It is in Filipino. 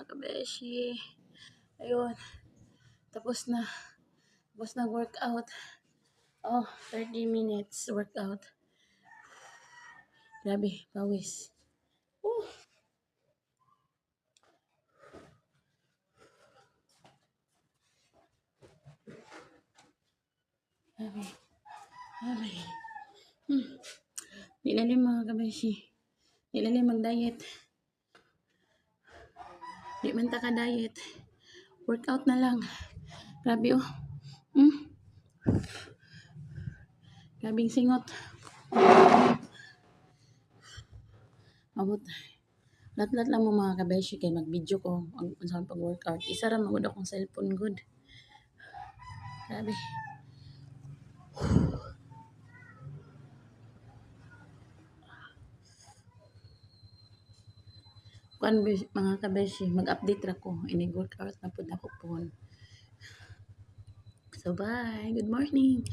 mga kabeshi. Ayun, tapos na. Tapos na workout. Oh, 30 minutes workout. Grabe, pawis. Grabe, grabe. Nilalim mga kabeshi. Nilalim mag-diet. Di man ta ka-diet. Workout na lang. Grabe oh. Grabing singot. Abot. Lat-lat lang mo mga kabeshi kay mag-video ko ang sa pag-workout. Isa ra magud akong cellphone good. Grabe. Kuan mga kabeshi, mag-update ra ko. Ini-workout na pud ako phone. So bye. Good morning.